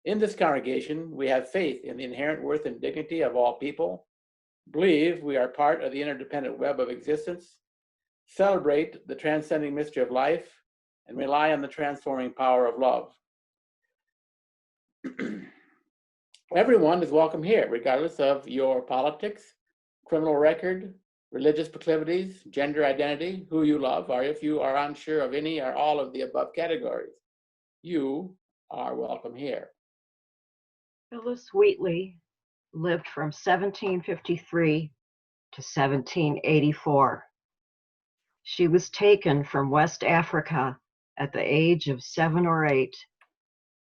In this congregation, we have faith in the inherent worth and dignity of all people, believe we are part of the interdependent web of existence, celebrate the transcending mystery of life, and rely on the transforming power of love. Everyone is welcome here, regardless of your politics, criminal record, religious proclivities, gender identity, who you love, or if you are unsure of any or all of the above categories. You are welcome here. Phyllis Wheatley lived from 1753 to 1784. She was taken from West Africa at the age of 7 or 8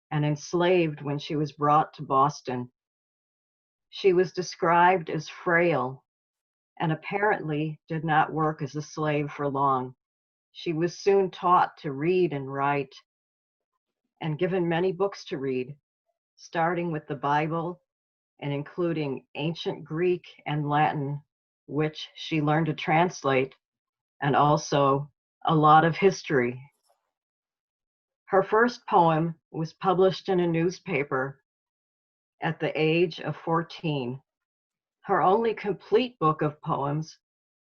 and enslaved when she was brought to Boston. She was described as frail and apparently did not work as a slave for long. She was soon taught to read and write and given many books to read, starting with the Bible and including ancient Greek and Latin, which she learned to translate, and also a lot of history. Her first poem was published in a newspaper at the age of 14. Her only complete book of poems,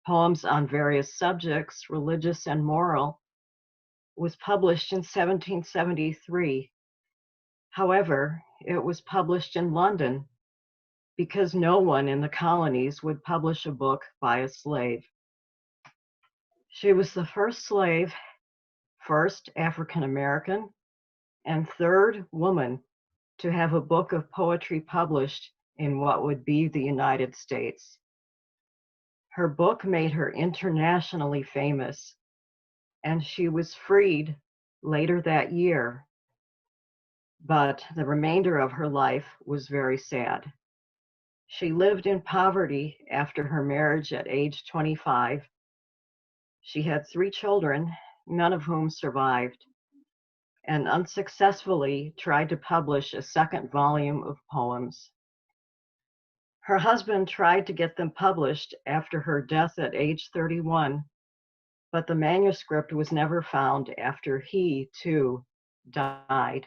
poems on various subjects, religious and moral, was published in 1773. However, it was published in London because no one in the colonies would publish a book by a slave. She was the first slave, first African American, and third woman to have a book of poetry published in what would be the United States. Her book made her internationally famous, and she was freed later that year. But the remainder of her life was very sad. She lived in poverty after her marriage at age 25. She had 3 children, none of whom survived, and unsuccessfully tried to publish a second volume of poems. Her husband tried to get them published after her death at age 31, but the manuscript was never found after he, too, died.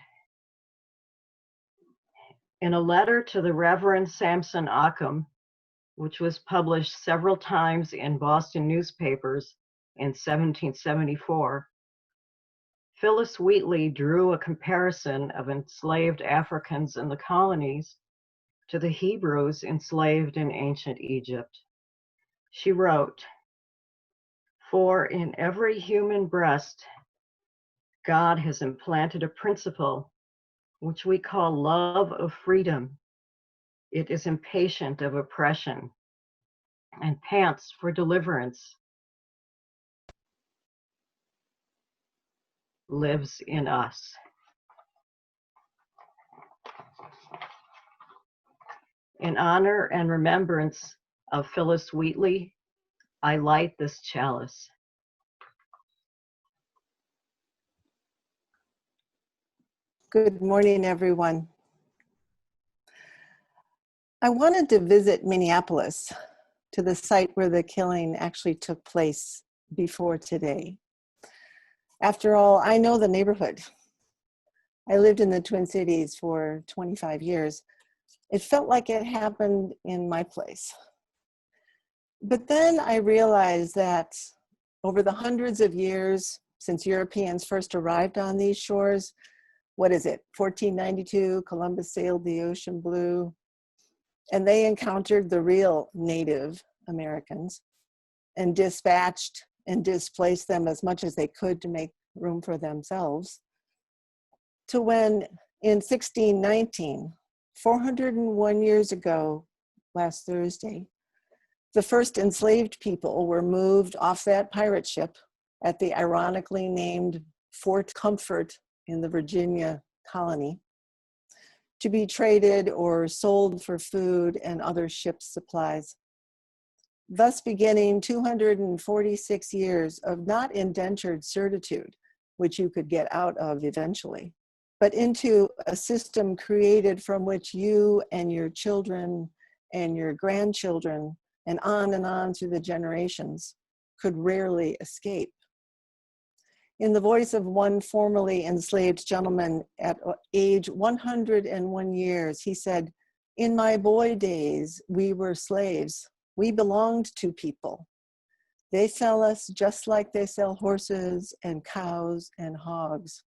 In a letter to the Reverend Samson Occam, which was published several times in Boston newspapers in 1774, Phyllis Wheatley drew a comparison of enslaved Africans in the colonies to the Hebrews enslaved in ancient Egypt. She wrote, "For in every human breast, God has implanted a principle which we call love of freedom. It is impatient of oppression and pants for deliverance. Lives in us." In honor and remembrance of Phyllis Wheatley, I light this chalice. Good morning, everyone. I wanted to visit Minneapolis, to the site where the killing actually took place before today. After all, I know the neighborhood. I lived in the Twin Cities for 25 years. It felt like it happened in my place. But then I realized that over the hundreds of years since Europeans first arrived on these shores, 1492, Columbus sailed the ocean blue, and they encountered the real Native Americans and dispatched and displaced them as much as they could to make room for themselves, to when in 1619, 401 years ago, last Thursday, the first enslaved people were moved off that pirate ship at the ironically named Fort Comfort in the Virginia colony to be traded or sold for food and other ship supplies, thus beginning 246 years of not indentured servitude, which you could get out of eventually, but into a system created from which you and your children and your grandchildren and on through the generations could rarely escape. In the voice of one formerly enslaved gentleman at age 101 years, he said, "In my boy days, we were slaves. We belonged to people. They sell us just like they sell horses and cows and hogs.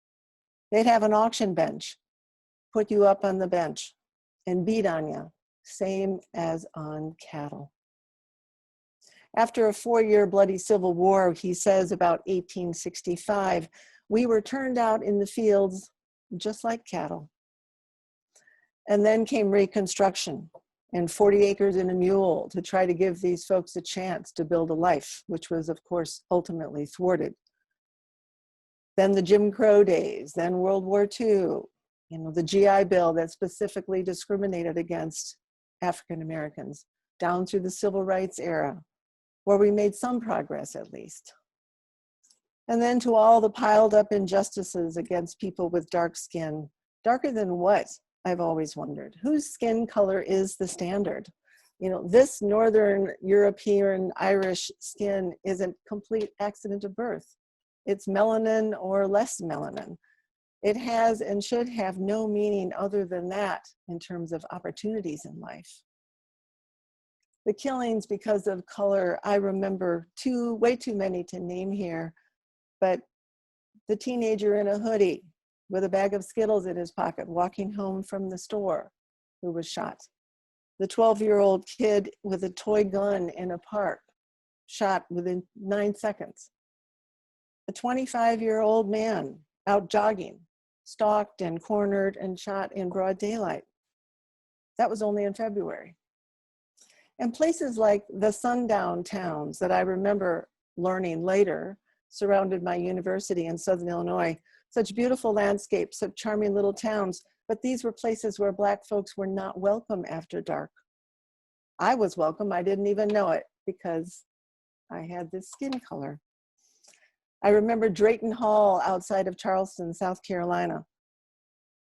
They'd have an auction bench, put you up on the bench, and beat on you, same as on cattle." After a 4-year bloody civil war, he says about 1865, we were turned out in the fields just like cattle. And then came Reconstruction and 40 acres and a mule to try to give these folks a chance to build a life, which was, of course, ultimately thwarted. Then the Jim Crow days, then World War II, the GI Bill that specifically discriminated against African Americans, down through the Civil Rights era, where we made some progress at least. And then to all the piled up injustices against people with dark skin. Darker than what? I've always wondered. Whose skin color is the standard? This Northern European Irish skin is a complete accident of birth. It's melanin or less melanin. It has and should have no meaning other than that in terms of opportunities in life. The killings because of color, I remember way too many to name here, but the teenager in a hoodie with a bag of Skittles in his pocket walking home from the store who was shot. The 12-year-old kid with a toy gun in a park, shot within 9 seconds. A 25-year-old man out jogging, stalked and cornered and shot in broad daylight. That was only in February. And places like the sundown towns that I remember learning later surrounded my university in Southern Illinois. Such beautiful landscapes, such charming little towns, but these were places where Black folks were not welcome after dark. I was welcome, I didn't even know it because I had this skin color. I remember Drayton Hall outside of Charleston, South Carolina,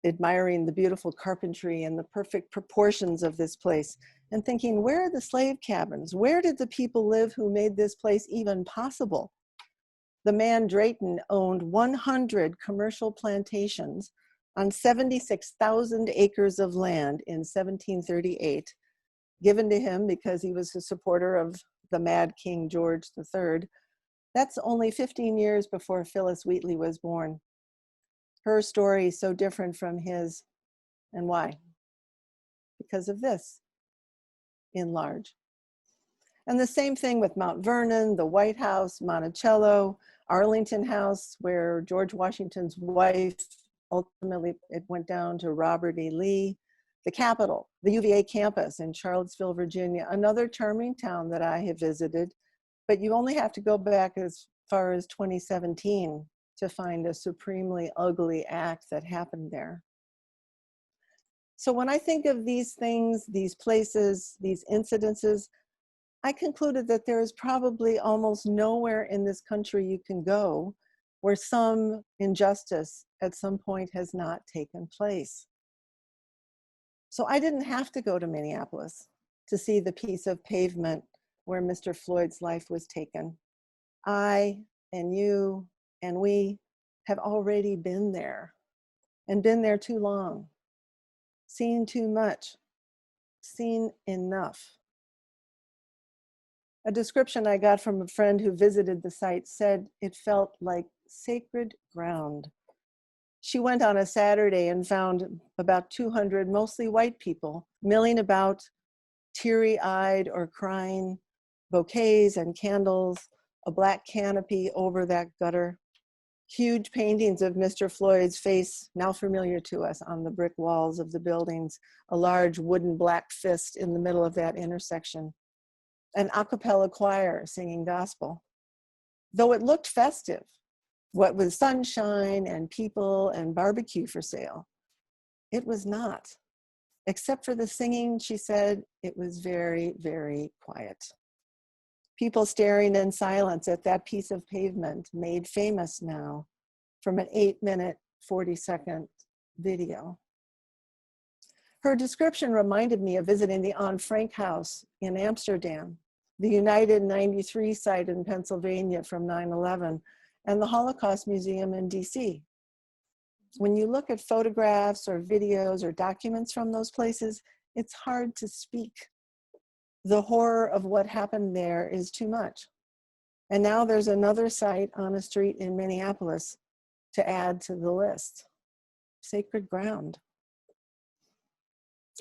admiring the beautiful carpentry and the perfect proportions of this place and thinking, where are the slave cabins? Where did the people live who made this place even possible? The man Drayton owned 100 commercial plantations on 76,000 acres of land in 1738, given to him because he was a supporter of the mad King George III. That's only 15 years before Phyllis Wheatley was born. Her story is so different from his. And why? Because of this, in large. And the same thing with Mount Vernon, the White House, Monticello, Arlington House, where George Washington's wife, ultimately it went down to Robert E. Lee, the Capitol, the UVA campus in Charlottesville, Virginia, another charming town that I have visited, but you only have to go back as far as 2017 to find a supremely ugly act that happened there. So when I think of these things, these places, these incidences, I concluded that there is probably almost nowhere in this country you can go where some injustice at some point has not taken place. So I didn't have to go to Minneapolis to see the piece of pavement where Mr. Floyd's life was taken. I and you and we have already been there and been there too long, seen too much, seen enough. A description I got from a friend who visited the site said it felt like sacred ground. She went on a Saturday and found about 200 mostly white people milling about, teary-eyed or crying, bouquets and candles, a black canopy over that gutter, huge paintings of Mr. Floyd's face, now familiar to us, on the brick walls of the buildings, a large wooden black fist in the middle of that intersection, an a cappella choir singing gospel. Though it looked festive, what with sunshine and people and barbecue for sale, it was not. Except for the singing, she said, it was very, very quiet. People staring in silence at that piece of pavement made famous now from an 8-minute, 40-second video. Her description reminded me of visiting the Anne Frank house in Amsterdam, the United 93 site in Pennsylvania from 9/11, and the Holocaust Museum in DC. When you look at photographs or videos or documents from those places, it's hard to speak. The horror of what happened there is too much. And now there's another site on a street in Minneapolis to add to the list. Sacred ground.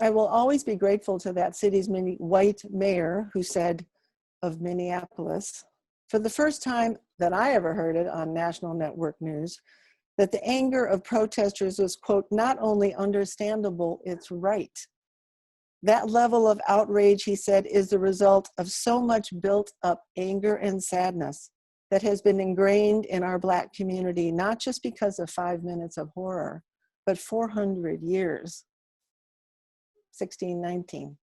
I will always be grateful to that city's white mayor who said of Minneapolis, for the first time that I ever heard it on national network news, that the anger of protesters was, quote, not only understandable, it's right. That level of outrage, he said, is the result of so much built up anger and sadness that has been ingrained in our Black community, not just because of 5 minutes of horror, but 400 years. 1619.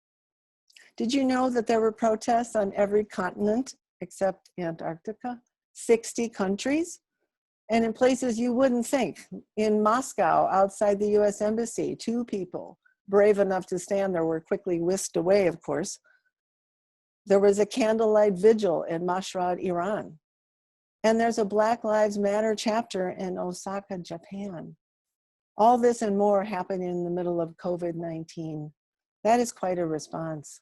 Did you know that there were protests on every continent except Antarctica? 60 countries? And in places you wouldn't think. In Moscow, outside the US Embassy, 2 people brave enough to stand there were quickly whisked away, of course. There was a candlelight vigil in Mashhad, Iran. And there's a Black Lives Matter chapter in Osaka, Japan. All this and more happened in the middle of COVID-19. That is quite a response.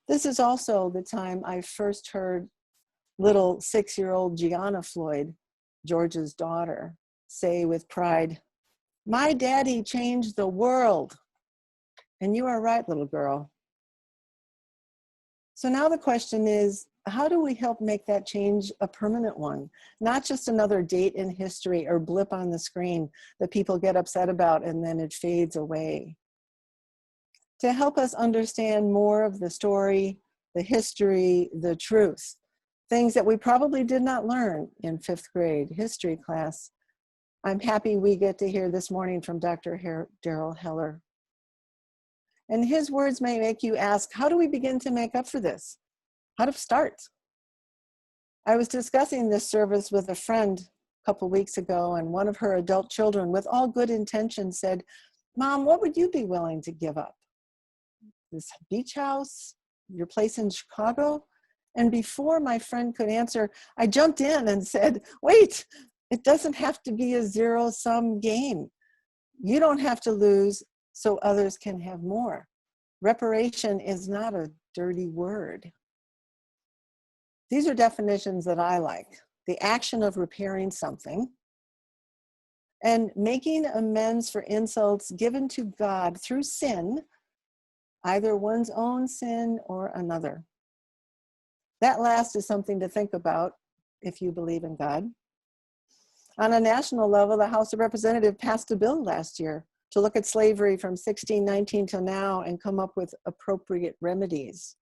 This is also the time I first heard little 6-year-old Gianna Floyd, George's daughter, say with pride, "My daddy changed the world." And you are right, little girl. So now the question is, how do we help make that change a permanent one? Not just another date in history or blip on the screen that people get upset about and then it fades away. To help us understand more of the story, the history, the truth, things that we probably did not learn in 5th grade history class, I'm happy we get to hear this morning from Dr. Darryl Heller. And his words may make you ask, how do we begin to make up for this? How to start? I was discussing this service with a friend a couple weeks ago, and one of her adult children, with all good intentions, said, "Mom, what would you be willing to give up? This beach house, your place in Chicago?" And before my friend could answer, I jumped in and said, "Wait, it doesn't have to be a zero-sum game. You don't have to lose so others can have more. Reparation is not a dirty word." These are definitions that I like. The action of repairing something and making amends for insults given to God through sin, either one's own sin or another. That last is something to think about if you believe in God. On a national level, the House of Representatives passed a bill last year to look at slavery from 1619 to now and come up with appropriate remedies.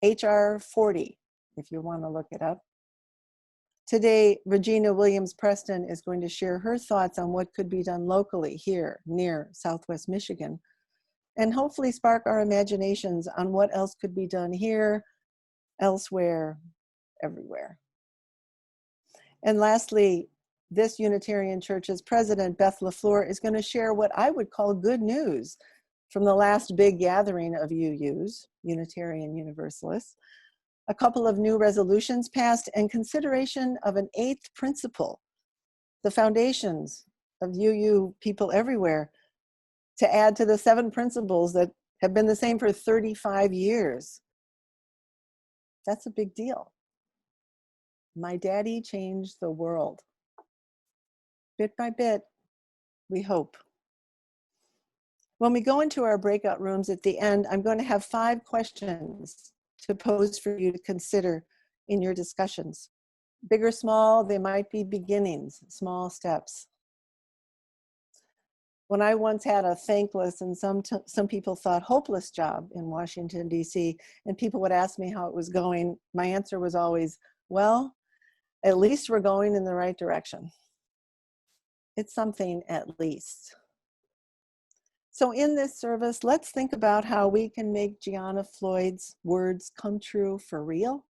HR 40, if you want to look it up. Today, Regina Williams-Preston is going to share her thoughts on what could be done locally here near Southwest Michigan, and hopefully spark our imaginations on what else could be done here, elsewhere, everywhere. And lastly, this Unitarian Church's president, Beth LaFleur, is going to share what I would call good news from the last big gathering of UUs, Unitarian Universalists. A couple of new resolutions passed and consideration of an 8th principle, the foundations of UU people everywhere, to add to the 7 principles that have been the same for 35 years. That's a big deal. My daddy changed the world. Bit by bit, we hope. When we go into our breakout rooms at the end, I'm going to have 5 questions to pose for you to consider in your discussions. Big or small, they might be beginnings, small steps. When I once had a thankless and some people thought hopeless job in Washington, D.C., and people would ask me how it was going, my answer was always, well, at least we're going in the right direction. It's something at least. So in this service, let's think about how we can make Gianna Floyd's words come true for real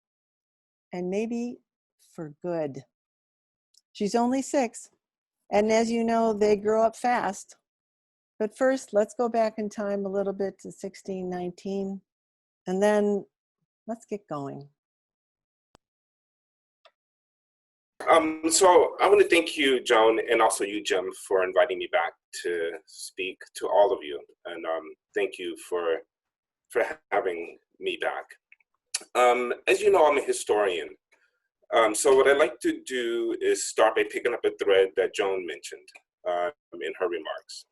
and maybe for good. She's only 6, and as you know, they grow up fast. But first, let's go back in time a little bit to 1619, and then let's get going. So I want to thank you, Joan, and also you, Jim, for inviting me back to speak to all of you. And thank you for having me back. As you know, I'm a historian. So what I'd like to do is start by picking up a thread that Joan mentioned in her remarks.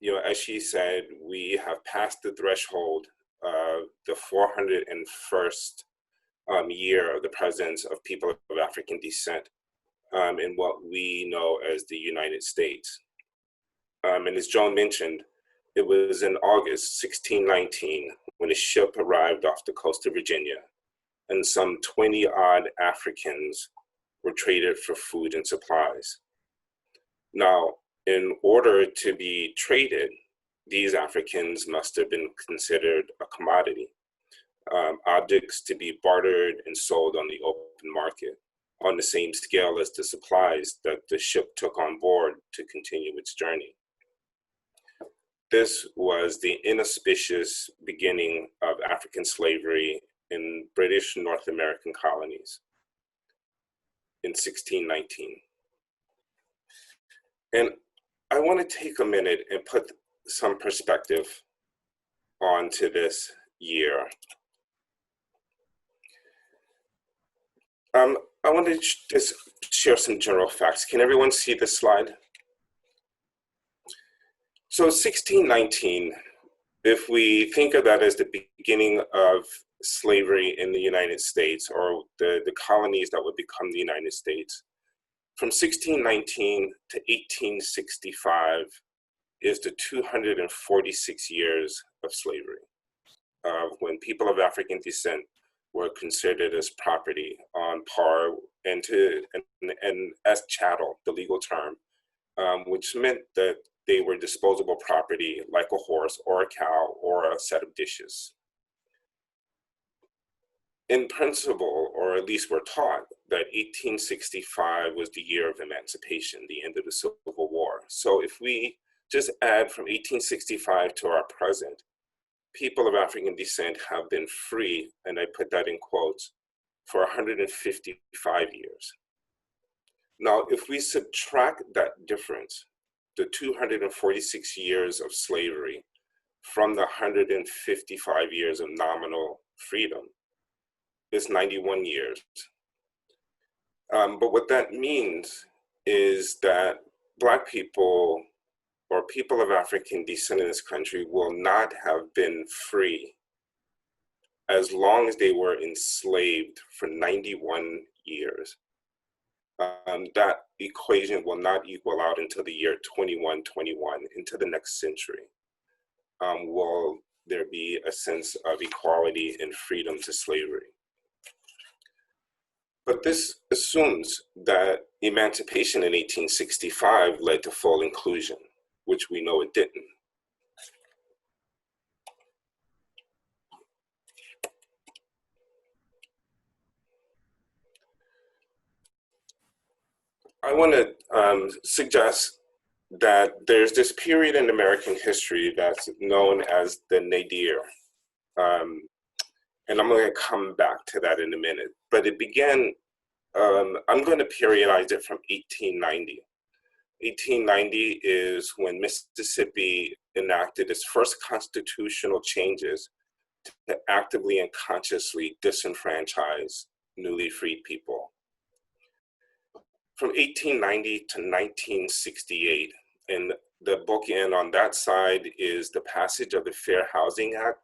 You know, as she said, we have passed the threshold of the 401st year of the presence of people of African descent in what we know as the United States. And as Joan mentioned, it was in August 1619 when a ship arrived off the coast of Virginia, and some 20-odd Africans were traded for food and supplies. Now, in order to be traded, these Africans must have been considered a commodity, objects to be bartered and sold on the open market on the same scale as the supplies that the ship took on board to continue its journey. This was the inauspicious beginning of African slavery in British North American colonies in 1619. And I want to take a minute and put some perspective onto this year. I want to just share some general facts. Can everyone see this slide? So 1619, if we think of that as the beginning of slavery in the United States, or the colonies that would become the United States, from 1619 to 1865 is the 246 years of slavery, when people of African descent were considered as property on par and as chattel, the legal term, which meant that they were disposable property like a horse or a cow or a set of dishes. In principle, or at least we're taught, that 1865 was the year of emancipation, the end of the Civil War. So if we just add from 1865 to our present, people of African descent have been free, and I put that in quotes, for 155 years. Now, if we subtract that difference, the 246 years of slavery from the 155 years of nominal freedom, is 91 years. But what that means is that Black people or people of African descent in this country will not have been free as long as they were enslaved for 91 years. That equation will not equal out until the year 2121, into the next century. Will there be a sense of equality and freedom to slavery? But this assumes that emancipation in 1865 led to full inclusion, which we know it didn't. I want to suggest that there's this period in American history that's known as the nadir. And I'm going to come back to that in a minute. But it began, I'm going to periodize it from 1890. 1890 is when Mississippi enacted its first constitutional changes to actively and consciously disenfranchise newly freed people. From 1890 to 1968, and the bookend on that side is the passage of the Fair Housing Act,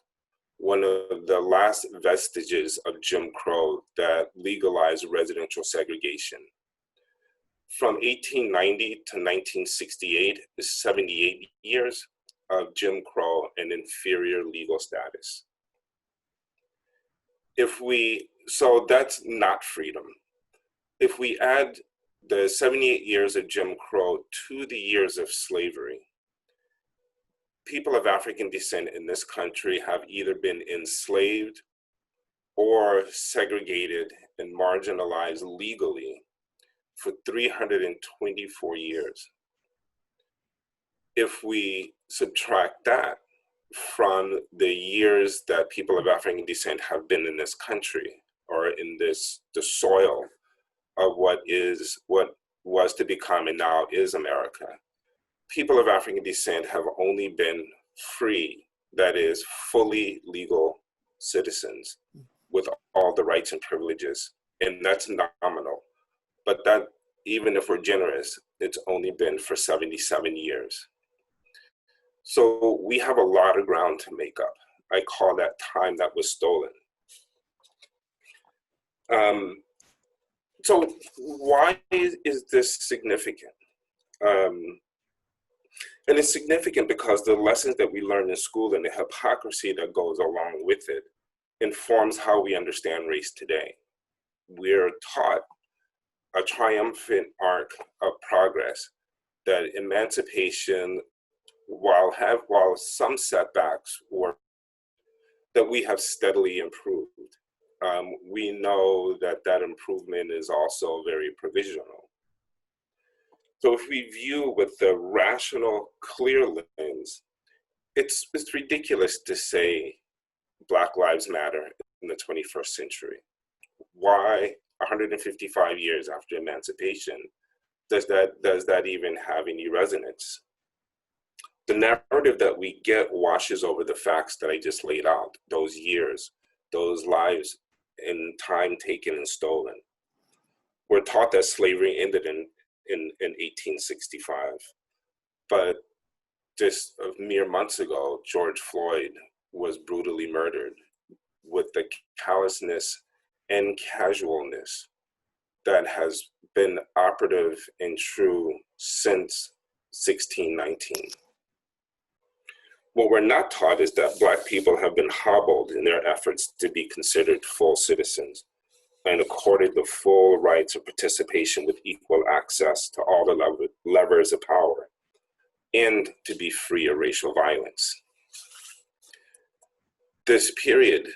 one of the last vestiges of Jim Crow that legalized residential segregation. From 1890 to 1968 is 78 years of Jim Crow and inferior legal status. So that's not freedom. If we add the 78 years of Jim Crow to the years of slavery, people of African descent in this country have either been enslaved or segregated and marginalized legally for 324 years. If we subtract that from the years that people of African descent have been in this country or in the soil of what was to become and now is America, people of African descent have only been free, that is, fully legal citizens with all the rights and privileges. And that's nominal. But that, even if we're generous, it's only been for 77 years. So we have a lot of ground to make up. I call that time that was stolen. So why is this significant? And it's significant because the lessons that we learn in school and the hypocrisy that goes along with it informs how we understand race today. We're taught a triumphant arc of progress, that emancipation, while some setbacks were, that we have steadily improved. We know that that improvement is also very provisional. So if we view with the rational, clear lens, it's ridiculous to say Black Lives Matter in the 21st century. Why, 155 years after emancipation, does that even have any resonance? The narrative that we get washes over the facts that I just laid out, those years, those lives and time taken and stolen. We're taught that slavery ended in 1865, but just a mere months ago, George Floyd was brutally murdered with the callousness and casualness that has been operative and true since 1619. What we're not taught is that Black people have been hobbled in their efforts to be considered full citizens and accorded the full rights of participation with equal access to all the levers of power, and to be free of racial violence. This period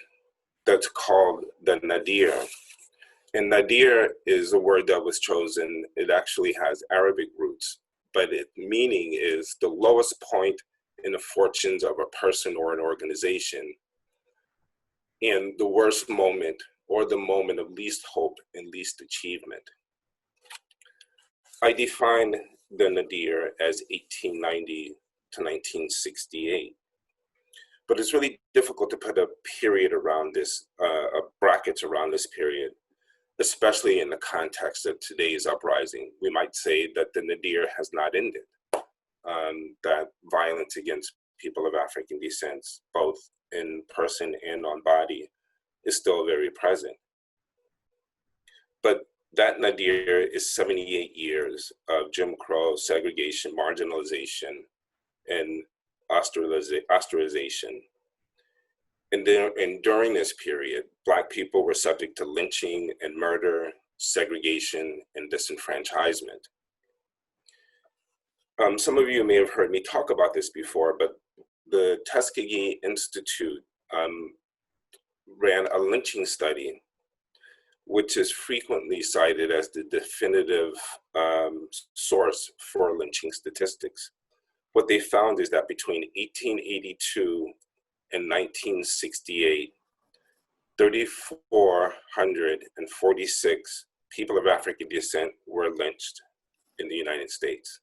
that's called the Nadir, and Nadir is a word that was chosen, it actually has Arabic roots, but its meaning is the lowest point in the fortunes of a person or an organization, and the worst moment or the moment of least hope and least achievement. I define the Nadir as 1890 to 1968, but it's really difficult to put a period around this, brackets around this period, especially in the context of today's uprising. We might say that the Nadir has not ended, that violence against people of African descent, both in person and on body, is still very present. But that Nadir is 78 years of Jim Crow, segregation, marginalization, and ostracization. And during this period, Black people were subject to lynching and murder, segregation, and disenfranchisement. Some of you may have heard me talk about this before, but the Tuskegee Institute ran a lynching study, which is frequently cited as the definitive source for lynching statistics. What they found is that between 1882 and 1968, 3,446 people of African descent were lynched in the United States.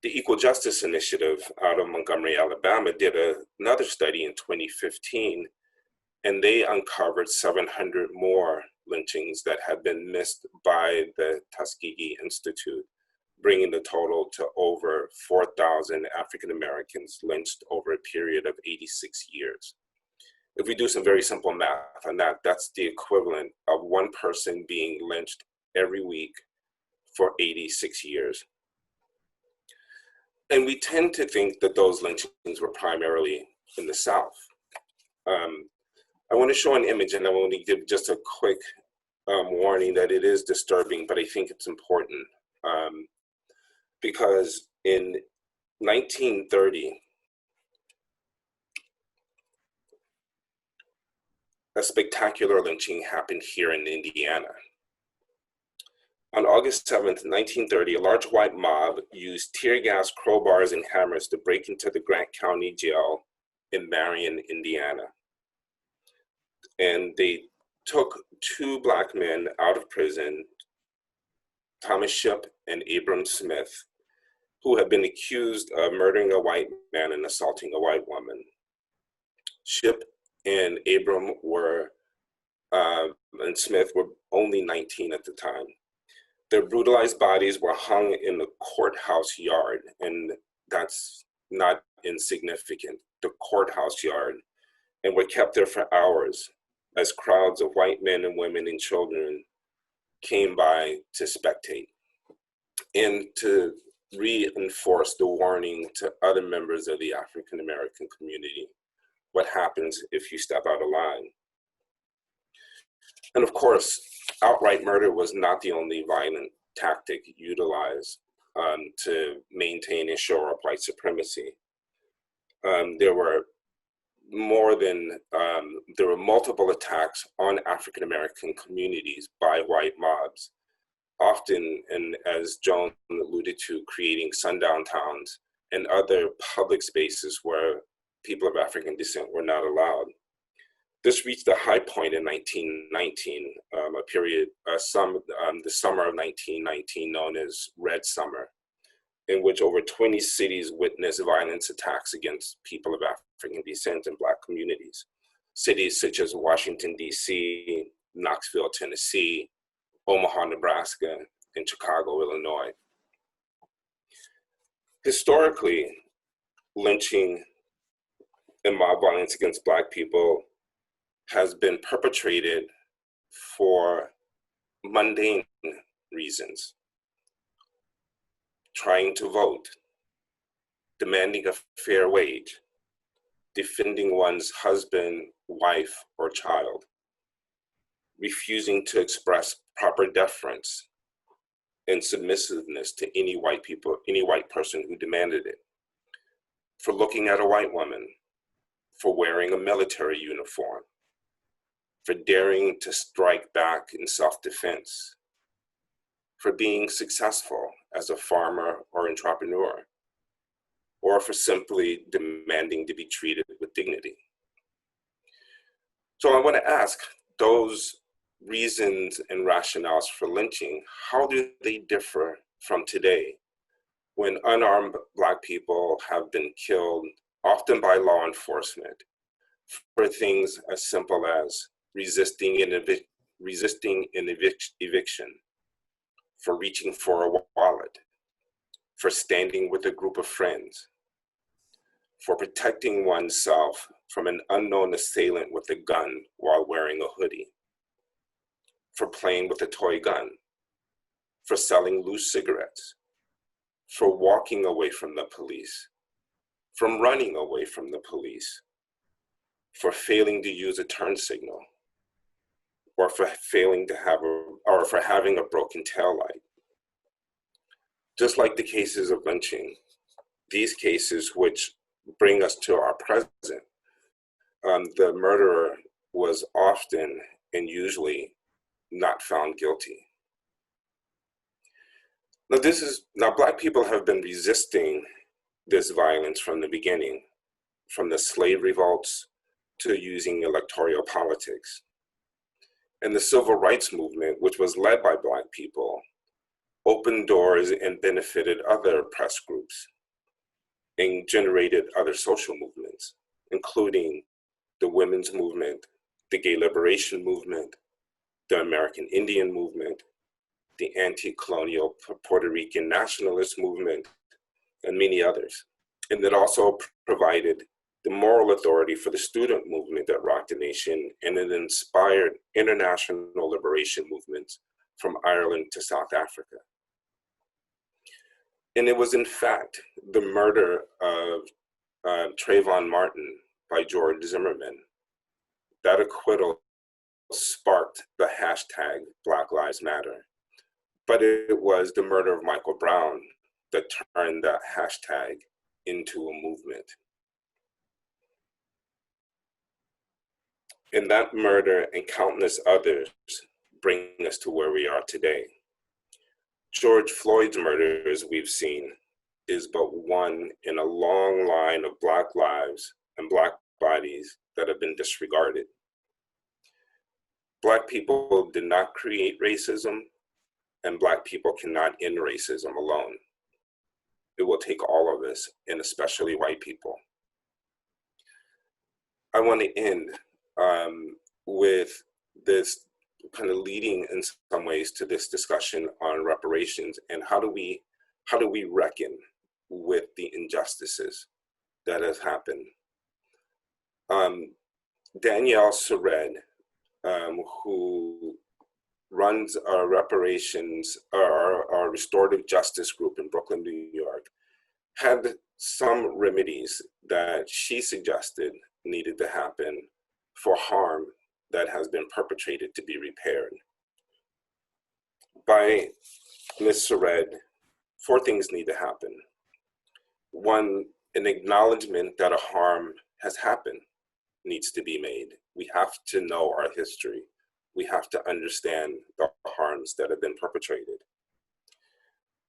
The Equal Justice Initiative out of Montgomery, Alabama did another study in 2015, and they uncovered 700 more lynchings that had been missed by the Tuskegee Institute, bringing the total to over 4,000 African Americans lynched over a period of 86 years. If we do some very simple math on that, that's the equivalent of one person being lynched every week for 86 years. And we tend to think that those lynchings were primarily in the South. I want to show an image, and I want to give just a quick warning that it is disturbing, but I think it's important. Because in 1930, a spectacular lynching happened here in Indiana. On August 7th, 1930, a large white mob used tear gas, crowbars, and hammers to break into the Grant County Jail in Berrien, Indiana. And they took two Black men out of prison, Thomas Shipp and Abram Smith, who had been accused of murdering a white man and assaulting a white woman. Shipp and Abram and Smith were only 19 at the time. Their brutalized bodies were hung in the courthouse yard, and that's not insignificant, the courthouse yard, and were kept there for hours as crowds of white men and women and children came by to spectate and to reinforce the warning to other members of the African American community: what happens if you step out of line? And of course, outright murder was not the only violent tactic utilized to maintain and shore up white supremacy. There were multiple attacks on African American communities by white mobs, often, and as Joan alluded to, creating sundown towns and other public spaces where people of African descent were not allowed. This reached a high point in 1919, the summer of 1919, known as Red Summer, in which over 20 cities witnessed violence attacks against people of African descent in Black communities. Cities such as Washington, D.C., Knoxville, Tennessee, Omaha, Nebraska, and Chicago, Illinois. Historically, lynching and mob violence against Black people has been perpetrated for mundane reasons: trying to vote, demanding a fair wage, defending one's husband, wife, or child, refusing to express proper deference and submissiveness to any white person who demanded it, for looking at a white woman, for wearing a military uniform, for daring to strike back in self-defense, for being successful as a farmer or entrepreneur, or for simply demanding to be treated with dignity. So I want to ask, those reasons and rationales for lynching, how do they differ from today, when unarmed Black people have been killed, often by law enforcement, for things as simple as resisting an eviction, for reaching for a wallet, for standing with a group of friends, for protecting oneself from an unknown assailant with a gun while wearing a hoodie, for playing with a toy gun, for selling loose cigarettes, for walking away from the police, from running away from the police, for failing to use a turn signal, or for failing to have or for having a broken taillight. Just like the cases of lynching, these cases which bring us to our present, the murderer was often and usually not found guilty. Now Black people have been resisting this violence from the beginning, from the slave revolts to using electoral politics. And the civil rights movement, which was led by Black people, opened doors and benefited other oppressed groups and generated other social movements, including the women's movement, the gay liberation movement, the American Indian movement, the anti-colonial Puerto Rican nationalist movement, and many others. And it also provided the moral authority for the student movement that rocked the nation, and it inspired international liberation movements from Ireland to South Africa. And it was in fact the murder of Trayvon Martin by George Zimmerman. That acquittal sparked the hashtag Black Lives Matter. But it was the murder of Michael Brown that turned that hashtag into a movement. And that murder and countless others bring us to where we are today. George Floyd's murder, as we've seen, is but one in a long line of Black lives and Black bodies that have been disregarded. Black people did not create racism, and Black people cannot end racism alone. It will take all of us, and especially white people. I want to end with this kind of leading in some ways to this discussion on reparations and how do we reckon with the injustices that have happened. Danielle Sered, who runs our reparations, our restorative justice group in Brooklyn, New York, had some remedies that she suggested needed to happen for harm that has been perpetrated to be repaired. By Ms. Sered, 4 things need to happen. 1, an acknowledgement that a harm has happened needs to be made. We have to know our history. We have to understand the harms that have been perpetrated.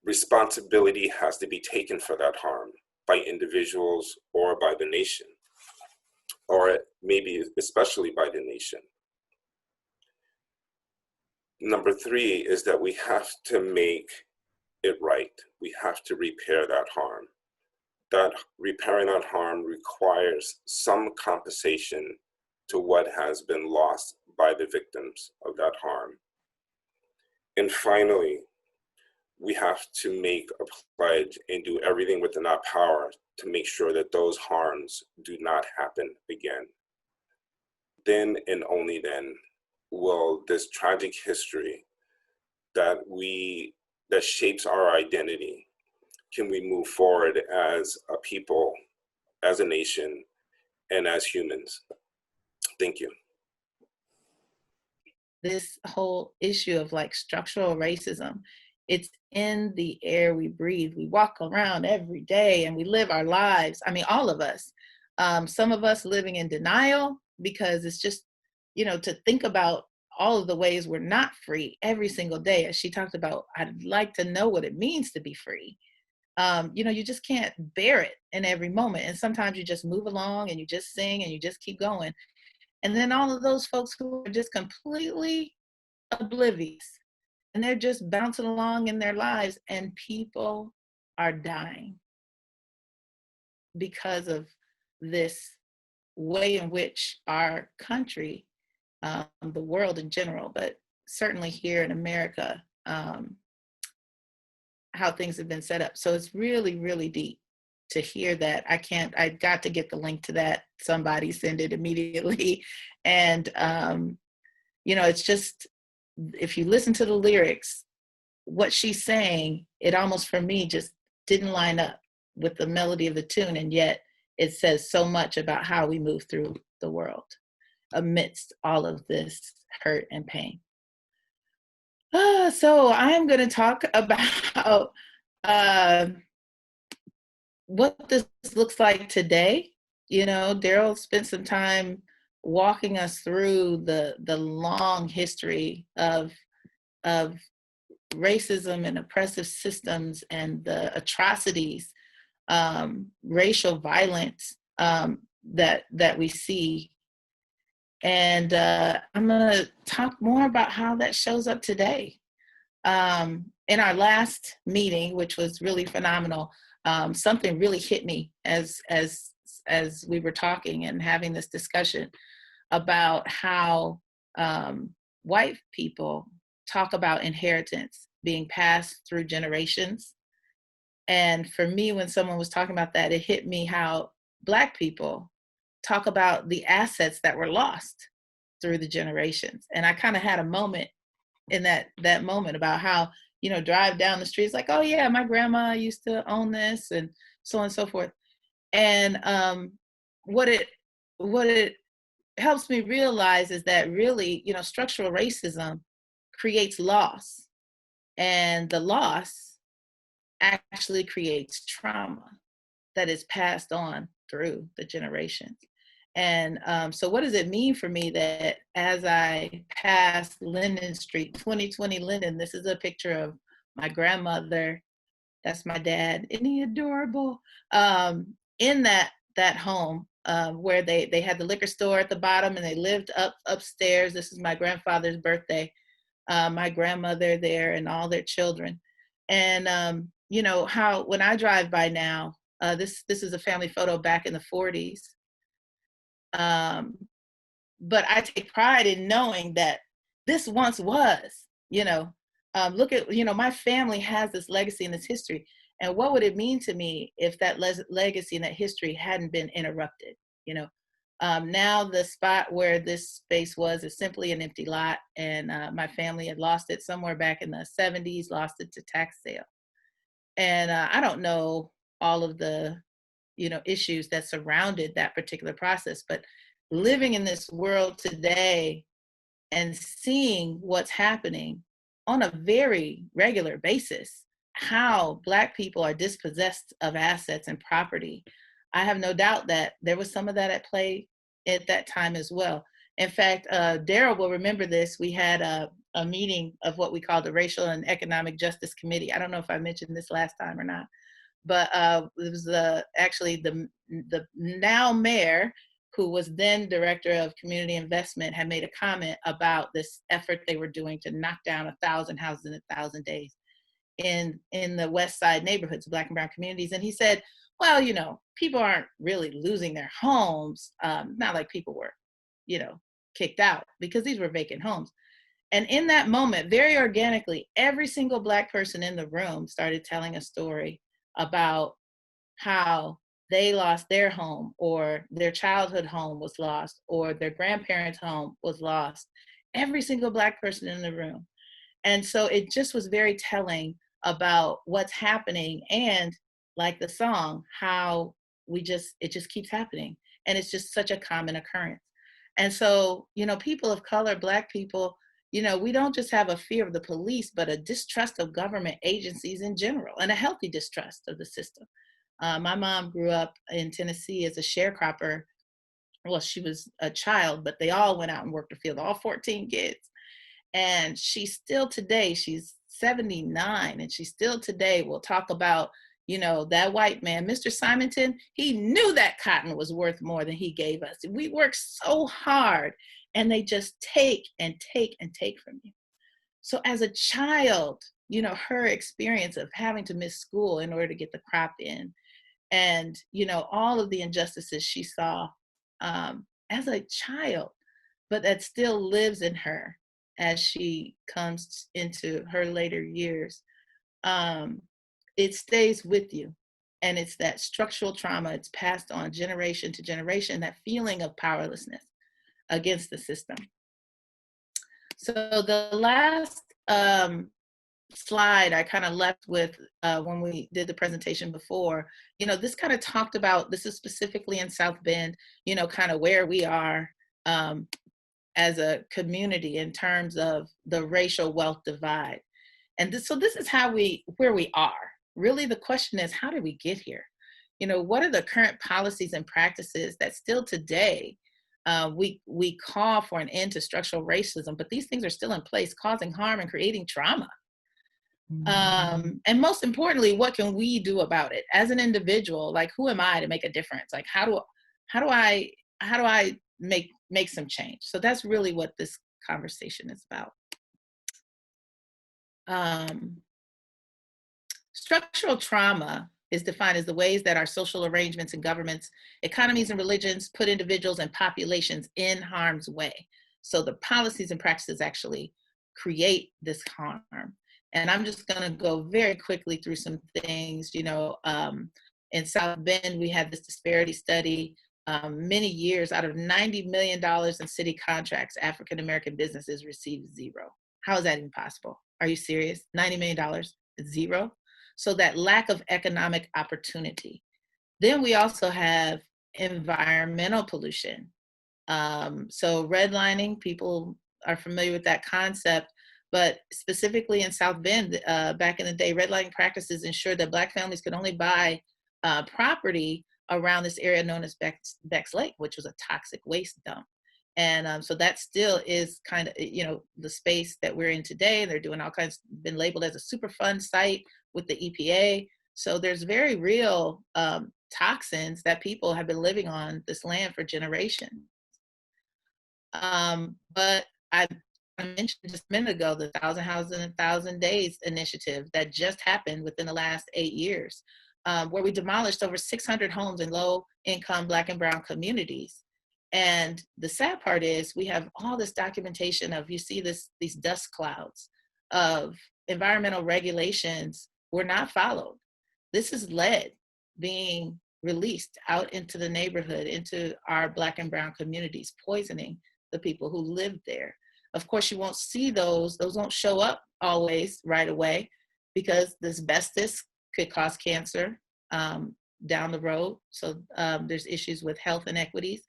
Responsibility has to be taken for that harm by individuals or by the nation, or maybe especially by the nation. Number 3 is that we have to make it right. We have to repair that harm. That repairing that harm requires some compensation to what has been lost by the victims of that harm. And finally, we have to make a pledge and do everything within our power to make sure that those harms do not happen again. Then and only then will this tragic history that shapes our identity, can we move forward as a people, as a nation, and as humans. Thank you. This whole issue of like structural racism, it's in the air we breathe. We walk around every day and we live our lives. I mean, all of us. Some of us living in denial because it's just, to think about all of the ways we're not free every single day. As she talked about, I'd like to know what it means to be free. You just can't bear it in every moment. And sometimes you just move along and you just sing and you just keep going. And then all of those folks who are just completely oblivious and they're just bouncing along in their lives and people are dying because of this way in which our country, the world in general, but certainly here in America, how things have been set up. So it's really, really deep to hear that. I got to get the link to that. Somebody send it immediately. And, it's just, if you listen to the lyrics, what she's saying, it almost for me just didn't line up with the melody of the tune. And yet it says so much about how we move through the world amidst all of this hurt and pain. So I'm going to talk about what this looks like today. Darryl spent some time walking us through the long history of racism and oppressive systems and the atrocities, racial violence that we see. And I'm going to talk more about how that shows up today. In our last meeting, which was really phenomenal, something really hit me as we were talking and having this discussion about how white people talk about inheritance being passed through generations. And for me, when someone was talking about that, it hit me how Black people talk about the assets that were lost through the generations. And I kind of had a moment in that moment about how, drive down the streets like, oh yeah, my grandma used to own this and so on and so forth. And what it helps me realize is that really, structural racism creates loss, and the loss actually creates trauma that is passed on through the generations. And so what does it mean for me that as I pass Linden Street, 2020 Linden, this is a picture of my grandmother, that's my dad, isn't he adorable? In that home, where they had the liquor store at the bottom and they lived upstairs. This is my grandfather's birthday. My grandmother there and all their children. And you know, how when I drive by now, this is a family photo back in the 40s. But I take pride in knowing that this once was, you know, look at, you know, my family has this legacy and this history. And what would it mean to me if that legacy and that history hadn't been interrupted, you know? Now the spot where this space was is simply an empty lot. And my family had lost it somewhere back in the 70s, lost it to tax sale. And I don't know all of the, you know, issues that surrounded that particular process, but living in this world today and seeing what's happening on a very regular basis, how Black people are dispossessed of assets and property, I have no doubt that there was some of that at play at that time as well. In fact, Darryl will remember this. We had a meeting of what we call the Racial and Economic Justice Committee. I don't know if I mentioned this last time or not, but it was actually the now mayor, who was then director of community investment, had made a comment about this effort they were doing to knock down 1,000 houses in 1,000 days in the West Side neighborhoods, Black and brown communities. And he said, well, you know, people aren't really losing their homes. Not like people were, you know, kicked out, because these were vacant homes. And in that moment, very organically, every single Black person in the room started telling a story about how they lost their home, or their childhood home was lost, or their grandparents' home was lost. Every single Black person in the room. And so it just was very telling about what's happening, and like the song, how it just keeps happening. And it's just such a common occurrence. And so, you know, people of color, Black people, you know, we don't just have a fear of the police, but a distrust of government agencies in general, and a healthy distrust of the system. My mom grew up in Tennessee as a sharecropper. Well, she was a child, but they all went out and worked the field, all 14 kids. And she still today, she's 79, and she still today will talk about, you know, that white man, Mr. Simonton, he knew that cotton was worth more than he gave us. We worked so hard, and they just take and take and take from you. So as a child, you know, her experience of having to miss school in order to get the crop in, and, you know, all of the injustices she saw as a child, but that still lives in her as she comes into her later years. It stays with you. And it's that structural trauma. It's passed on generation to generation, that feeling of powerlessness against the system. So the last slide I kind of left with when we did the presentation before, you know, this kind of talked about, this is specifically in South Bend, you know, kind of where we are as a community in terms of the racial wealth divide. And so this is where we are. Really, the question is, how did we get here? You know, what are the current policies and practices that still today we call for an end to structural racism, but these things are still in place, causing harm and creating trauma. And most importantly, what can we do about it as an individual? Like, who am I to make a difference? Like, how do I make some change? So that's really what this conversation is about. Structural trauma is defined as the ways that our social arrangements and governments, economies and religions put individuals and populations in harm's way. So the policies and practices actually create this harm. And I'm just going to go very quickly through some things. You know, in South Bend, we had this disparity study. Many years, out of $90 million in city contracts, African-American businesses received zero. How is that even possible? Are you serious? $90 million, zero? So that lack of economic opportunity. Then we also have environmental pollution. So redlining, people are familiar with that concept, but specifically in South Bend, back in the day, redlining practices ensured that Black families could only buy property around this area known as Beck's Lake, which was a toxic waste dump. And so that still is kind of, you know, the space that we're in today. They're doing all kinds, been labeled as a Superfund site with the EPA. So there's very real toxins that people have been living on this land for generations. But I mentioned just a minute ago the 1,000 Houses in 1,000 Days initiative that just happened within the last 8 years, where we demolished over 600 homes in low-income Black and Brown communities. And the sad part is we have all this documentation of, you see these dust clouds of environmental regulations were not followed. This is lead being released out into the neighborhood, into our Black and Brown communities, poisoning the people who live there. Of course, you won't see those won't show up always right away, because the asbestos could cause cancer down the road. So there's issues with health inequities.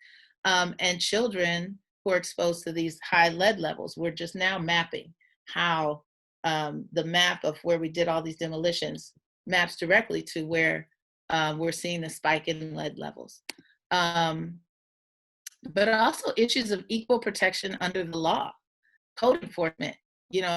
And children who are exposed to these high lead levels. We're just now mapping how the map of where we did all these demolitions maps directly to where we're seeing the spike in lead levels. But also issues of equal protection under the law, code enforcement,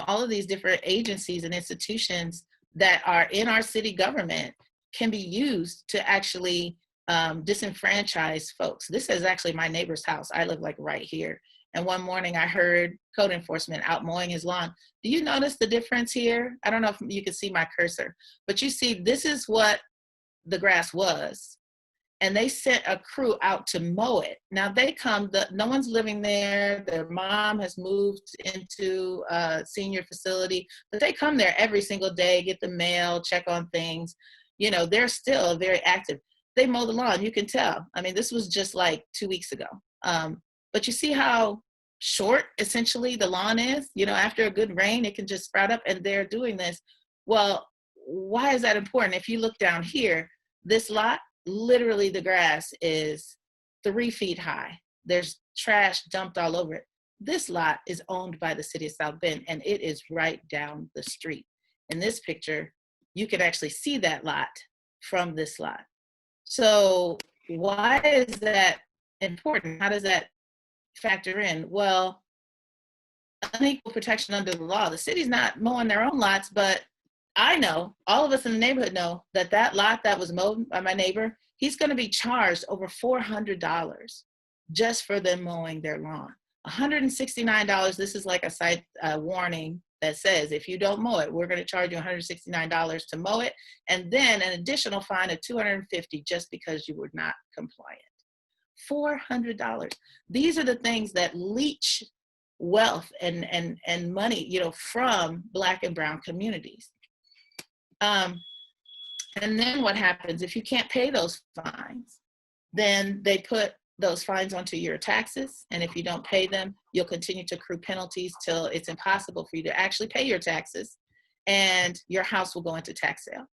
all of these different agencies and institutions that are in our city government can be used to actually disenfranchise folks. This is actually my neighbor's house. I live like right here. And one morning I heard code enforcement out mowing his lawn. Do you notice the difference here? I don't know if you can see my cursor, but you see, this is what the grass was. And they sent a crew out to mow it. Now they come, no one's living there. Their mom has moved into a senior facility, but they come there every single day, get the mail, check on things. They're still very active. They mow the lawn, you can tell. I mean, this was just like 2 weeks ago. But you see how short essentially the lawn is? After a good rain, it can just sprout up, and they're doing this. Well, why is that important? If you look down here, this lot, literally the grass is 3 feet high. There's trash dumped all over it. This lot is owned by the city of South Bend, and it is right down the street. In this picture, you can actually see that lot from this lot. So why is that important? How does that factor in? Well, unequal protection under the law. The city's not mowing their own lots, but I know, all of us in the neighborhood know that lot that was mowed by my neighbor, he's going to be charged over $400 just for them mowing their lawn. $169, this is like a site warning that says, if you don't mow it, we're going to charge you $169 to mow it, and then an additional fine of $250 just because you were not compliant. $400. These are the things that leach wealth and money, from Black and Brown communities. And then what happens if you can't pay those fines? Then they put those fines onto your taxes, and if you don't pay them, you'll continue to accrue penalties till it's impossible for you to actually pay your taxes, and your house will go into tax sale.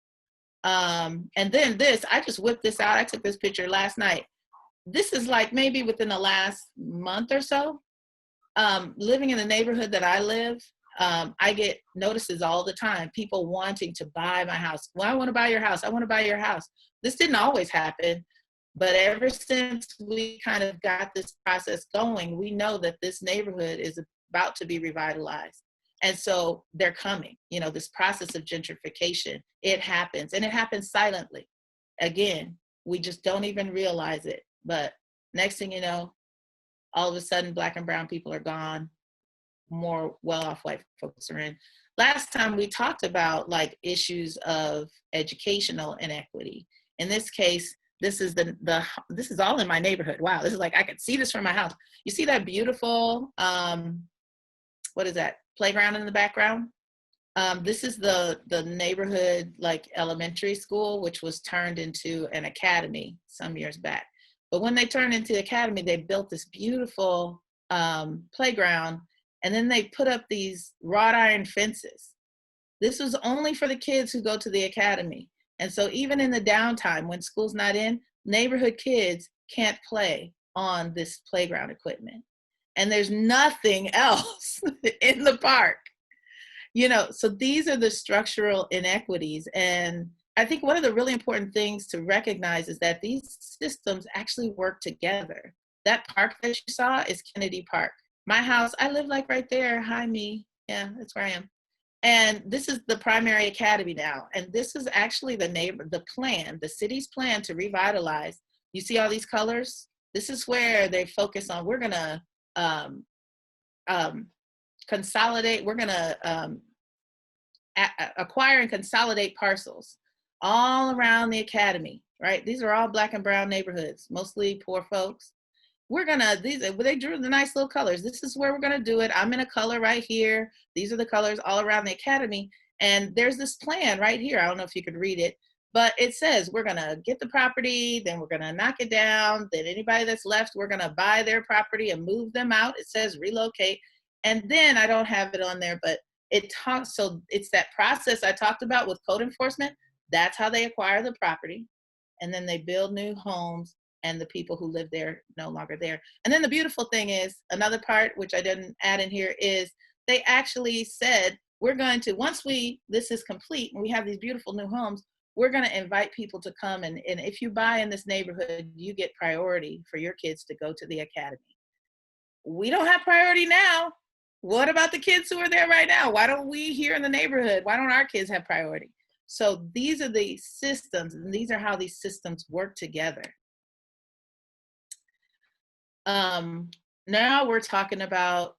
And then this, I just whipped this out. I took this picture last night. This is like maybe within the last month or so. Living in the neighborhood that I live, I get notices all the time, people wanting to buy my house. Well, I want to buy your house. I want to buy your house. This didn't always happen, but ever since we kind of got this process going, we know that this neighborhood is about to be revitalized. And so they're coming, this process of gentrification, it happens, and it happens silently. Again, we just don't even realize it. But next thing you know, all of a sudden, Black and Brown people are gone. More well-off white folks are in. Last time we talked about issues of educational inequity. In this case, this is this is all in my neighborhood. Wow, this is I could see this from my house. You see that beautiful, what is that, playground in the background? This is the neighborhood elementary school, which was turned into an academy some years back. But when they turned into the academy, they built this beautiful playground, and then they put up these wrought iron fences. This was only for the kids who go to the academy. And so even in the downtime, when school's not in, neighborhood kids can't play on this playground equipment. And there's nothing else in the park. So these are the structural inequities. And I think one of the really important things to recognize is that these systems actually work together. That park that you saw is Kennedy Park. My house, I live right there. Hi, me. Yeah, that's where I am. And this is the primary academy now. And this is actually the plan, the city's plan to revitalize. You see all these colors? This is where they focus on, we're gonna consolidate, we're gonna acquire and consolidate parcels all around the academy, right? These are all Black and brown neighborhoods, mostly poor folks. They drew the nice little colors. This is where we're gonna do it. I'm in a color right here. These are the colors all around the academy. And there's this plan right here. I don't know if you could read it, but it says we're gonna get the property, then we're gonna knock it down, then anybody that's left, we're gonna buy their property and move them out. It says relocate. And then I don't have it on there, but so it's that process I talked about with code enforcement. That's how they acquire the property. And then they build new homes, and the people who live there no longer there. And then the beautiful thing is, another part, which I didn't add in here, is they actually said, we're going to, once this is complete and we have these beautiful new homes, we're going to invite people to come. And if you buy in this neighborhood, you get priority for your kids to go to the academy. We don't have priority now. What about the kids who are there right now? Why don't we here in the neighborhood, why don't our kids have priority? So these are the systems, and these are how these systems work together. Now we're talking about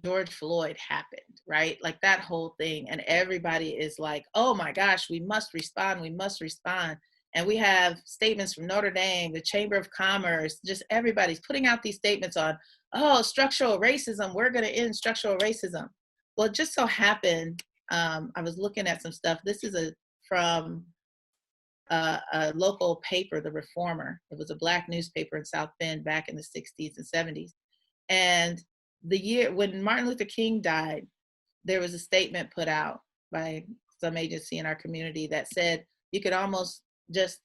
George Floyd happened, right? Like that whole thing. And everybody is like, oh my gosh, we must respond. We must respond. And we have statements from Notre Dame, the Chamber of Commerce, just everybody's putting out these statements on, oh, structural racism. We're going to end structural racism. Well, it just so happened, I was looking at some stuff. This is from a local paper, The Reformer. It was a Black newspaper in South Bend back in the 60s and 70s. And the year when Martin Luther King died, there was a statement put out by some agency in our community that said you could almost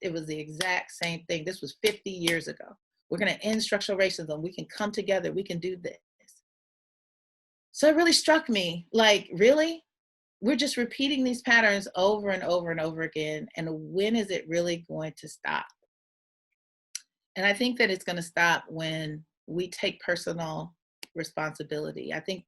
it was the exact same thing. This was 50 years ago. We're going to end structural racism. We can come together. We can do this. So it really struck me, like, really? We're just repeating these patterns over and over and over again. And when is it really going to stop? And I think that it's going to stop when we take personal responsibility. I think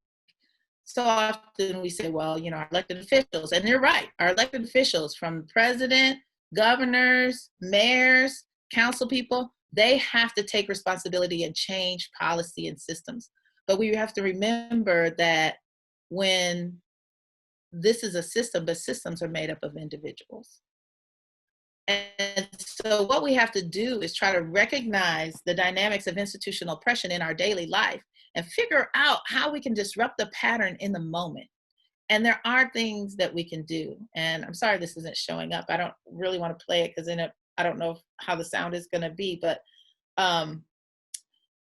so often we say, well, our elected officials, and they're right, our elected officials, from the president, governors, mayors, council people, they have to take responsibility and change policy and systems. But we have to remember that when this is a system, but systems are made up of individuals. And so what we have to do is try to recognize the dynamics of institutional oppression in our daily life and figure out how we can disrupt the pattern in the moment. And there are things that we can do. And I'm sorry this isn't showing up. I don't really want to play it because I don't know how the sound is going to be, but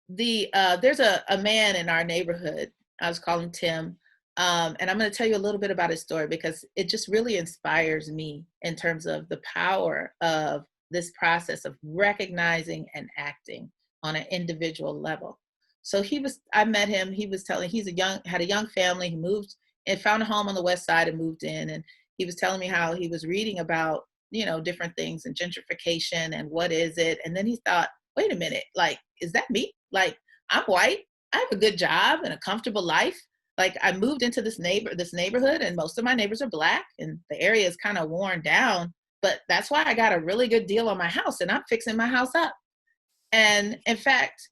there's a man in our neighborhood. I was calling Tim. And I'm going to tell you a little bit about his story because it just really inspires me in terms of the power of this process of recognizing and acting on an individual level. So I met him, had a young family. He moved and found a home on the west side and moved in. And he was telling me how he was reading about, different things and gentrification and what is it? And then he thought, wait a minute, like, is that me? Like, I'm white. I have a good job and a comfortable life. Like, I moved into this neighborhood and most of my neighbors are Black and the area is kind of worn down, but that's why I got a really good deal on my house and I'm fixing my house up. And in fact,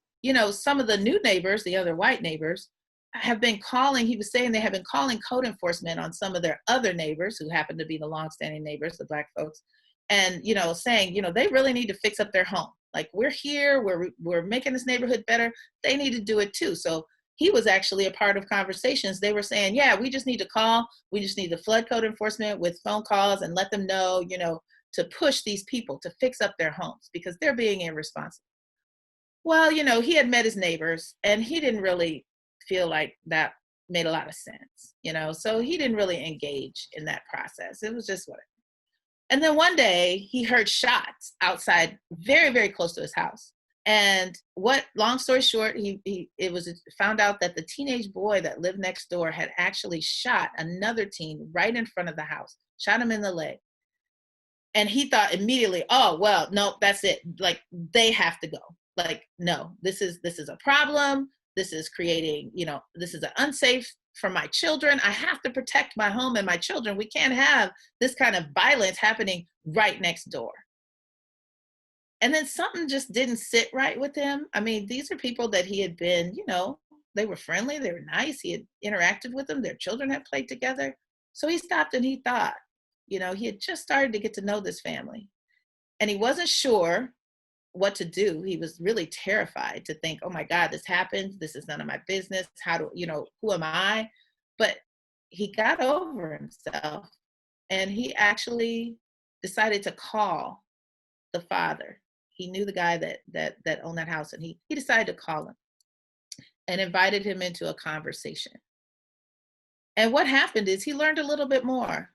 some of the new neighbors, the other white neighbors, have been calling, he was saying they have been calling code enforcement on some of their other neighbors who happen to be the longstanding neighbors, the Black folks, and, saying, they really need to fix up their home. Like, we're here, we're making this neighborhood better. They need to do it too. So he was actually a part of conversations. They were saying, yeah, we just need to call. We just need to flood code enforcement with phone calls and let them know, to push these people to fix up their homes because they're being irresponsible. Well, he had met his neighbors and he didn't really feel like that made a lot of sense, so he didn't really engage in that process. It was just whatever. And then one day he heard shots outside very, very close to his house. And long story short, it was found out that the teenage boy that lived next door had actually shot another teen right in front of the house, shot him in the leg. And he thought immediately, oh, well, no, that's it. Like, they have to go. Like, no, this is a problem. This is creating, this is an unsafe for my children. I have to protect my home and my children. We can't have this kind of violence happening right next door. And then something just didn't sit right with him. I mean, these are people that he had been, you know, they were friendly, they were nice. He had interacted with them. Their children had played together. So he stopped and he thought, you know, he had just started to get to know this family. And he wasn't sure what to do. He was really terrified to think, oh my God, this happened. This is none of my business. How do, you know, who am I? But he got over himself and he actually decided to call the father. He knew the guy that owned that house, and he decided to call him and invited him into a conversation. And what happened is he learned a little bit more.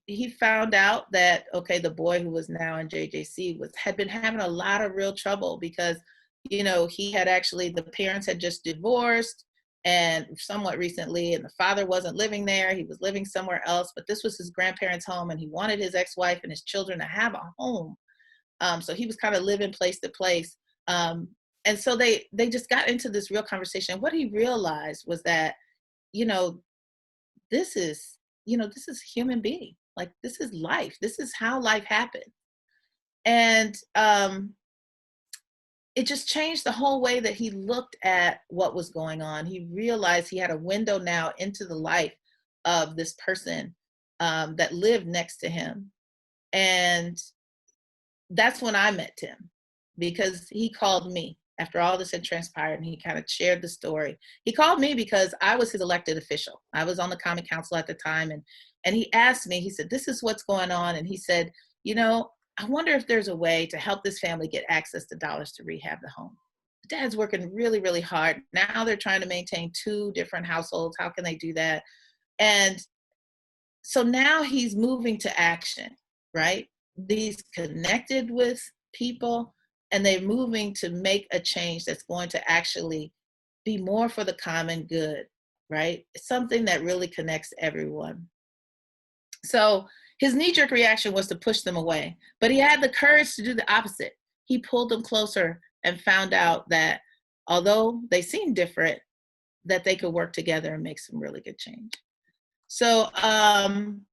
He found out that, okay, the boy who was now in JJC had been having a lot of real trouble because, you know, he had actually, the parents had just divorced and somewhat recently, and the father wasn't living there. He was living somewhere else, but this was his grandparents' home, and he wanted his ex-wife and his children to have a home. So he was kind of living place to place. And so they just got into this real conversation. What he realized was that, you know, this is human being. Like, this is life. This is how life happens. And it just changed the whole way that he looked at what was going on. He realized he had a window now into the life of this person that lived next to him. And that's when I met Tim, because he called me after all this had transpired, and he kind of shared the story. He called me because I was his elected official. I was on the common council at the time, and he asked me, he said, this is what's going on. And he said, you know, I wonder if there's a way to help this family get access to dollars to rehab the home. Dad's working really, really hard. Now they're trying to maintain 2 different households. How can they do that? And so now he's moving to action, right? He's connected with people, and they're moving to make a change that's going to actually be more for the common good, right? It's something that really connects everyone. So his knee-jerk reaction was to push them away, but he had the courage to do the opposite. He pulled them closer and found out that although they seemed different, that they could work together and make some really good change. So I'm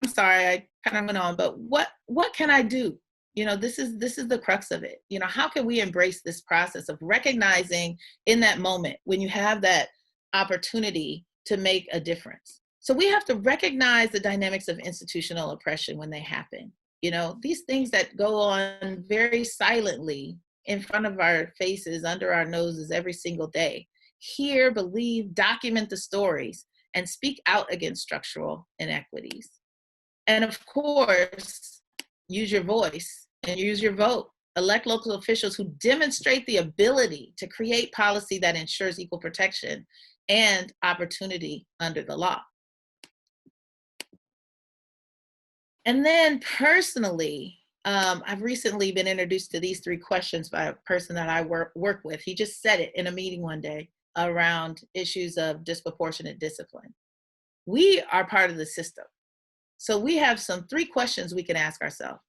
sorry, I kind of went on, but what can I do? You know, this is the crux of it. You know, how can we embrace this process of recognizing in that moment when you have that opportunity to make a difference? So we have to recognize the dynamics of institutional oppression when they happen. You know, these things that go on very silently in front of our faces, under our noses every single day. Hear, believe, document the stories, and speak out against structural inequities. And of course, use your voice and use your vote. Elect local officials who demonstrate the ability to create policy that ensures equal protection and opportunity under the law. And then personally, I've recently been introduced to these 3 questions by a person that I work with. He just said it in a meeting one day around issues of disproportionate discipline. We are part of the system. So we have some 3 questions we can ask ourselves.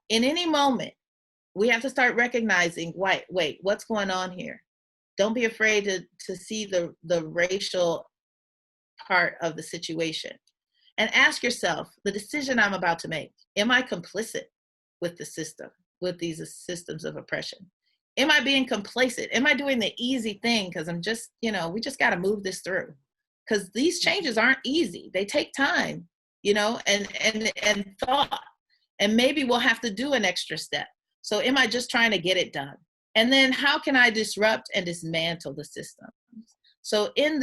In any moment, we have to start recognizing, wait, what's going on here? Don't be afraid to see the racial part of the situation. And ask yourself, the decision I'm about to make, am I complicit with the system, with these systems of oppression? Am I being complacent? Am I doing the easy thing because I'm just, you know, we just got to move this through? Because these changes aren't easy. They take time, you know, and thought. And maybe we'll have to do an extra step. So am I just trying to get it done? And then how can I disrupt and dismantle the systems? So in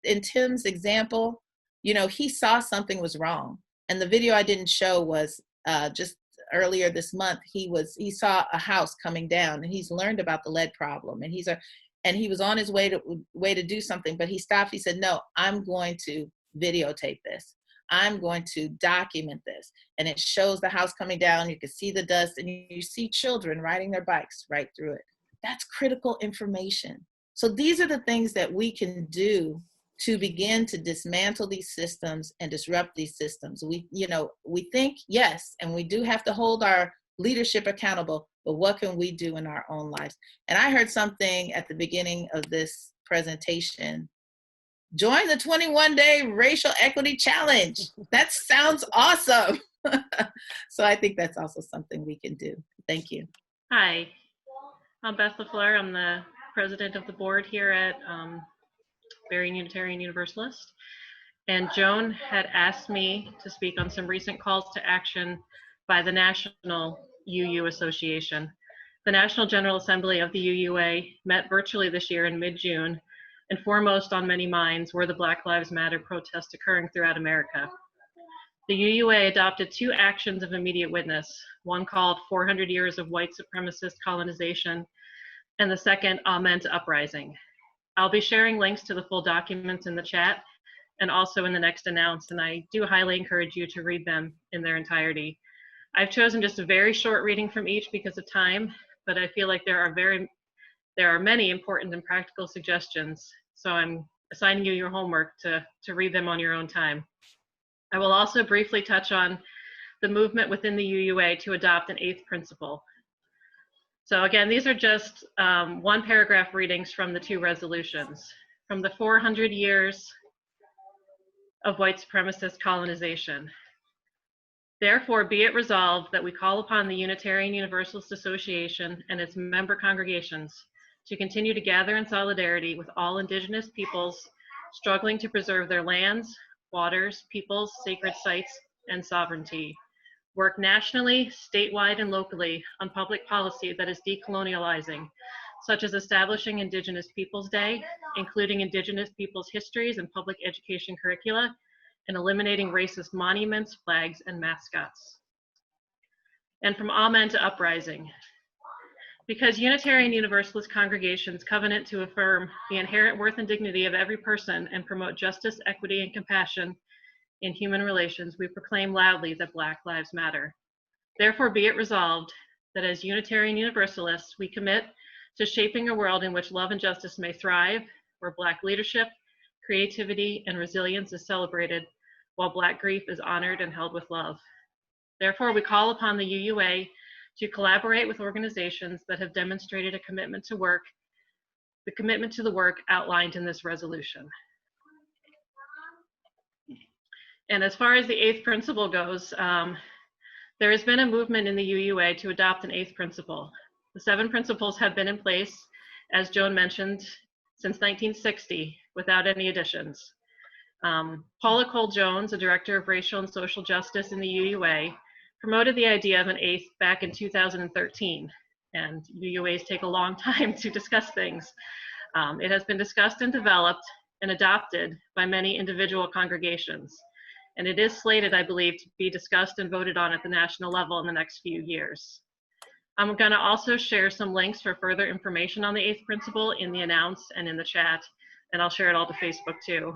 in Tim's example, you know, he saw something was wrong. And the video I didn't show was just earlier this month, he saw a house coming down, and he's learned about the lead problem, and he was on his way to do something, but he stopped. He said, no, I'm going to videotape this. I'm going to document this. And it shows the house coming down. You can see the dust, and you see children riding their bikes right through it. That's critical information. So these are the things that we can do to begin to dismantle these systems and disrupt these systems. We think, yes, and we do have to hold our leadership accountable, but what can we do in our own lives? And I heard something at the beginning of this presentation join the 21-day racial equity challenge. That sounds awesome. So I think that's also something we can do. Thank you. Hi, I'm Beth LaFleur. I'm the president of the board here at Berrien Unitarian Universalist. And Joan had asked me to speak on some recent calls to action by the National UU Association. The National General Assembly of the UUA met virtually this year in mid-June, and foremost on many minds were the Black Lives Matter protests occurring throughout America. The UUA adopted 2 actions of immediate witness, one called 400 Years of White Supremacist Colonization, and the second, Amen to Uprising. I'll be sharing links to the full documents in the chat and also in the next announce, and I do highly encourage you to read them in their entirety. I've chosen just a very short reading from each because of time, but I feel like there are many important and practical suggestions, so I'm assigning you your homework to read them on your own time. I will also briefly touch on the movement within the UUA to adopt an 8th principle. So again, these are just 1 paragraph readings from the 2 resolutions. From the 400 years of white supremacist colonization. Therefore, be it resolved that we call upon the Unitarian Universalist Association and its member congregations to continue to gather in solidarity with all Indigenous peoples struggling to preserve their lands, waters, peoples, sacred sites, and sovereignty. Work nationally, statewide, and locally on public policy that is decolonializing, such as establishing Indigenous Peoples Day, including Indigenous peoples' histories and public education curricula, and eliminating racist monuments, flags, and mascots. And from Amen to Uprising. Because Unitarian Universalist congregations covenant to affirm the inherent worth and dignity of every person and promote justice, equity, and compassion in human relations, we proclaim loudly that Black Lives Matter. Therefore, be it resolved that as Unitarian Universalists, we commit to shaping a world in which love and justice may thrive, where Black leadership, creativity, and resilience is celebrated, while Black grief is honored and held with love. Therefore, we call upon the UUA to collaborate with organizations that have demonstrated a commitment to the work outlined in this resolution. And as far as the 8th principle goes, there has been a movement in the UUA to adopt an 8th principle. The 7 principles have been in place, as Joan mentioned, since 1960, without any additions. Paula Cole-Jones, a director of racial and social justice in the UUA, promoted the idea of an 8th back in 2013, and UUAs take a long time to discuss things. It has been discussed and developed and adopted by many individual congregations, and it is slated, I believe, to be discussed and voted on at the national level in the next few years. I'm going to also share some links for further information on the 8th principle in the announce and in the chat, and I'll share it all to Facebook too,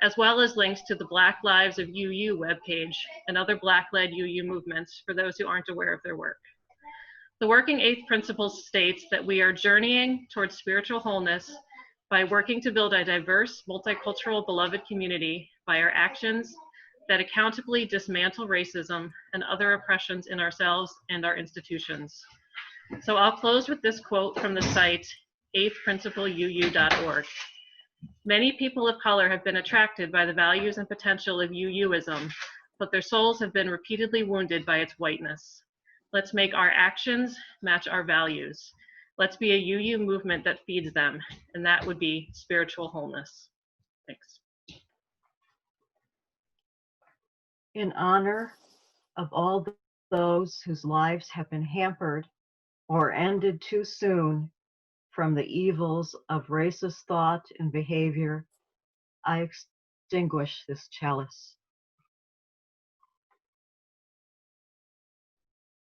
as well as links to the Black Lives of UU webpage and other Black-led UU movements for those who aren't aware of their work. The working 8th principle states that we are journeying towards spiritual wholeness by working to build a diverse, multicultural, beloved community by our actions that accountably dismantle racism and other oppressions in ourselves and our institutions. So I'll close with this quote from the site 8thprincipleuu.org. Many people of color have been attracted by the values and potential of UUism, but their souls have been repeatedly wounded by its whiteness. Let's make our actions match our values. Let's be a UU movement that feeds them, and that would be spiritual wholeness. Thanks. In honor of all those whose lives have been hampered or ended too soon from the evils of racist thought and behavior, I extinguish this chalice.